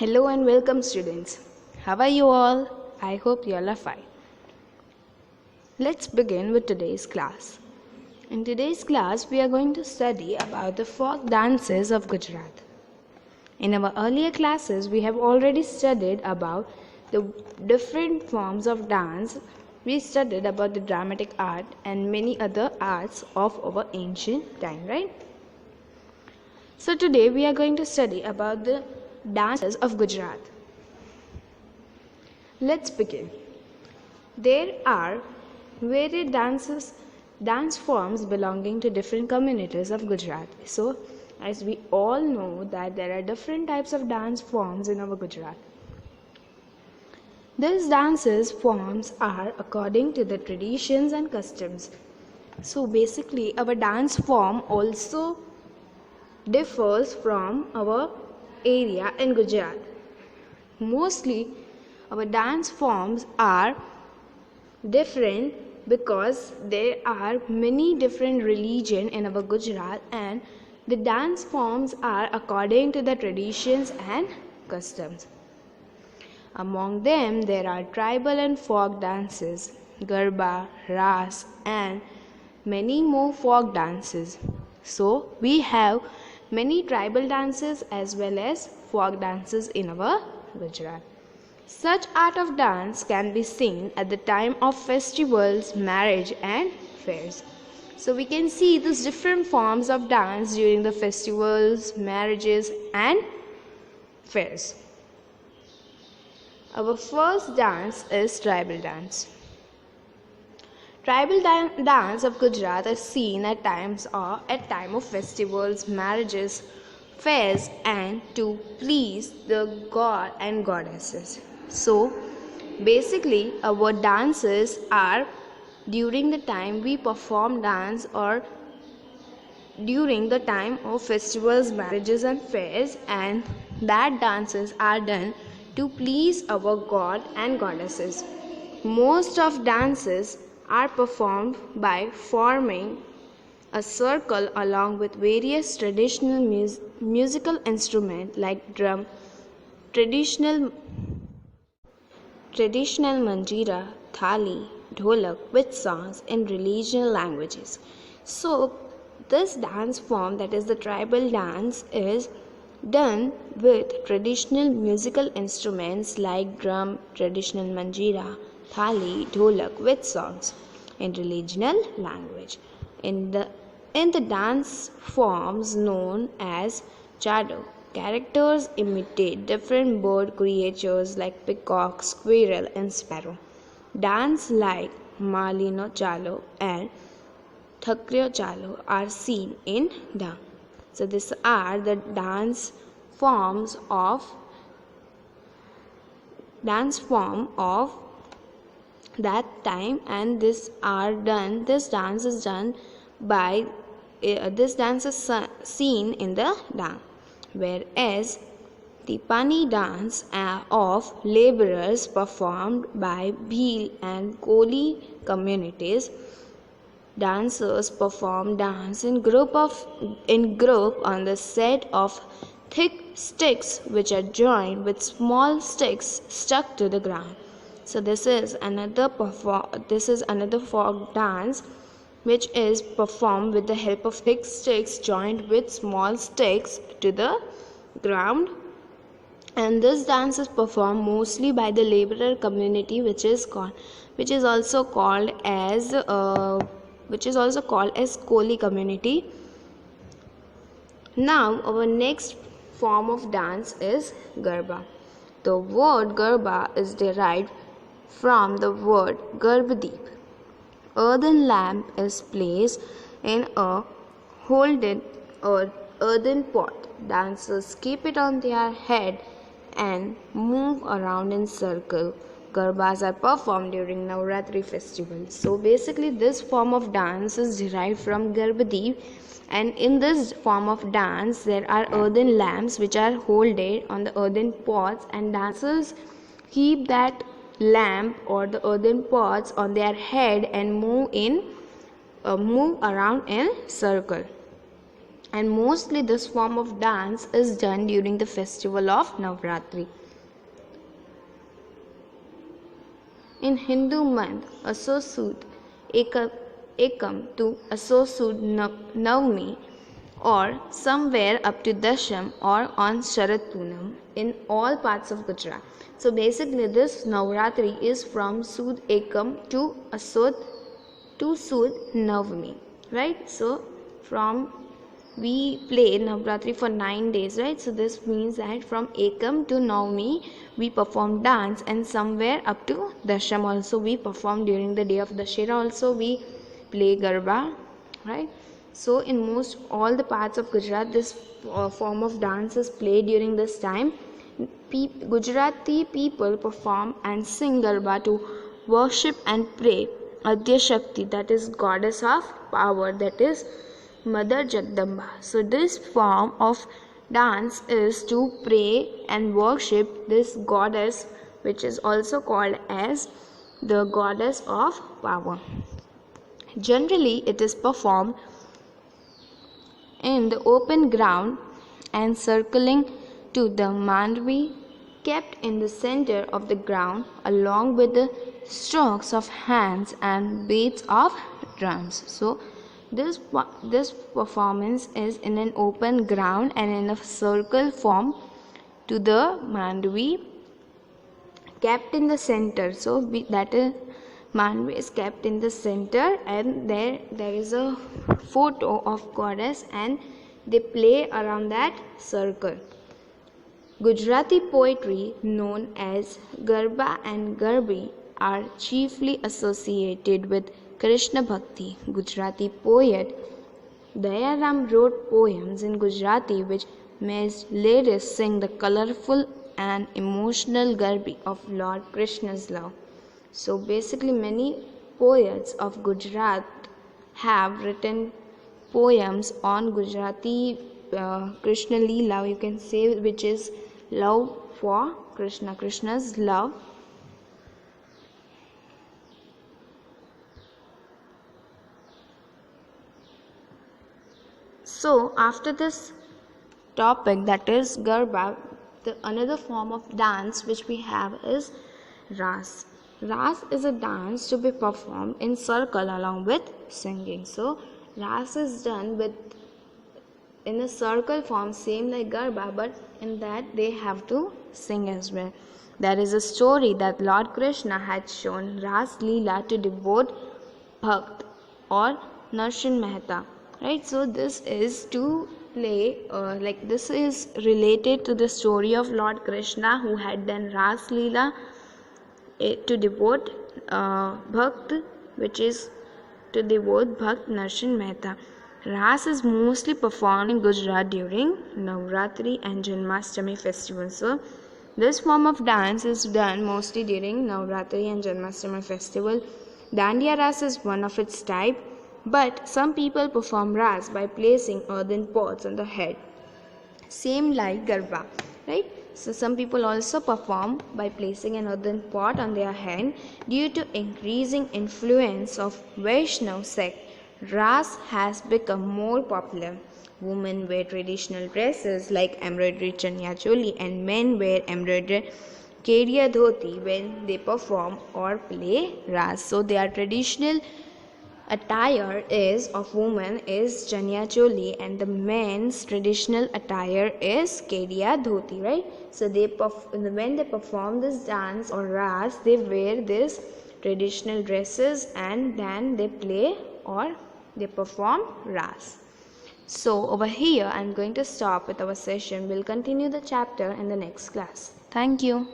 Hello and welcome, students. How are you all? I hope you all are fine. Let's begin with today's class. In today's class, we are going to study about the folk dances of Gujarat. In our earlier classes, we have already studied about the different forms of dance. We studied about the dramatic art and many other arts of our ancient time, right? So today we are going to study about the dances of Gujarat. Let's begin. There are varied dance forms belonging to different communities of Gujarat. So, as we all know that there are different types of dance forms in our Gujarat. These dances forms are according to the traditions and customs. So basically our dance form also differs from our area in Gujarat. Mostly our dance forms are different because there are many different religions in our Gujarat, and the dance forms are according to the traditions and customs. Among them there are tribal and folk dances, Garba, Ras, and many more folk dances. So we have many tribal dances as well as folk dances in our Gujarat. Such art of dance can be seen at the time of festivals, marriage and fairs. So we can see these different forms of dance during the festivals, marriages and fairs. Our first dance is tribal dance. Tribal dance of Gujarat is seen at time of festivals, marriages, fairs, and to please the god and goddesses. So, basically, our dances are during the time we perform dance or during the time of festivals, marriages, and fairs, and that dances are done to please our god and goddesses. Most of dances are performed by forming a circle along with various traditional musical instruments like drum, traditional manjira, thali, dholak with songs in regional languages. So this dance form, that is the tribal dance, is done with traditional musical instruments like drum, traditional manjira, thali, dholak with songs in regional language. In the dance forms known as chado, characters imitate different bird creatures like peacock, squirrel, and sparrow. Dance like Malino Chalo and Thakriyo Chalo are seen in dance. So these are the dance forms of that time, and this dance is done by this dance is seen in the dance. Whereas the Pani dance of laborers performed by Bhil and Koli communities. Dancers perform dance in group on the set of thick sticks which are joined with small sticks stuck to the ground. So this is another folk dance which is performed with the help of thick sticks joined with small sticks to the ground. And this dance is performed mostly by the laborer community, which is also called as Koli community. Now our next form of dance is Garba. The word Garba is derived from the word Garbhadeep. Earthen lamp is placed in a holded earthen pot. Dancers keep it on their head and move around in circle. Garbas are performed during Navratri festival. So basically this form of dance is derived from Garbhadeep, and in this form of dance there are earthen lamps which are holded on the earthen pots, and dancers keep that lamp or the earthen pots on their head and move around in circle. and mostly this form of dance is done during the festival of Navratri. In Hindu month Asosud Ekam to Asosud Navami, or somewhere up to Dasham or on Sharad Poonam in all parts of Gujarat. So basically this Navratri is from Sud Ekam to Asod to Sud Navami, right? So from we play Navratri for 9 days, right? So this means that from Ekam to Navami we perform dance, and somewhere up to Dasham also we perform. During the day of Dashera also we play Garba, right? So in most all the parts of Gujarat this form of dance is played during this time. Gujarati people perform and sing Garba to worship and pray Adya Shakti, that is goddess of power, that is Mother Jagdamba. So this form of dance is to pray and worship this goddess, which is also called as the goddess of power. Generally it is performed in the open ground and circling to the mandvi kept in the center of the ground, along with the strokes of hands and beats of drums. So this performance is in an open ground and in a circle form to the mandvi kept in the center. So that is mandvi is kept in the center, and there is a photo of goddess and they play around that circle. Gujarati poetry known as Garba and Garbi are chiefly associated with Krishna Bhakti. Gujarati poet Dayaram wrote poems in Gujarati which made ladies sing the colorful and emotional Garbi of Lord Krishna's love. So basically many poets of Gujarat have written poems on Gujarati Krishna Leela, you can say, which is love for Krishna, Krishna's love. So after this topic, that is Garba, another form of dance which we have is Ras. Ras is a dance to be performed in circle along with singing. So Ras is done in a circle form, same like Garba, but in that they have to sing as well. There is a story that Lord Krishna had shown Ras Leela to devote Bhakt or Narshin Mehta, right? So this is to play this is related to the story of Lord Krishna who had done Ras Leela to devote Bhakt, which is to devote Bhakt Narshin Mehta. Ras is mostly performed in Gujarat during Navratri and Janmashtami festivals. So this form of dance is done mostly during Navratri and Janmashtami festival. Dandiya Ras is one of its type, but some people perform Ras by placing earthen pots on the head, same like Garba, right? So some people also perform by placing an earthen pot on their head. Due to increasing influence of Vaishnav sect, Ras has become more popular. Women wear traditional dresses like embroidered chanya choli, and men wear embroidered kediya dhoti when they perform or play Ras. So their traditional attire of women is chanya choli, and the men's traditional attire is kediya dhoti, right? So when they perform this dance or Ras, they wear this traditional dresses and then they play or they perform Ras. So over here I'm going to stop with our session. We'll continue the chapter in the next class. Thank you.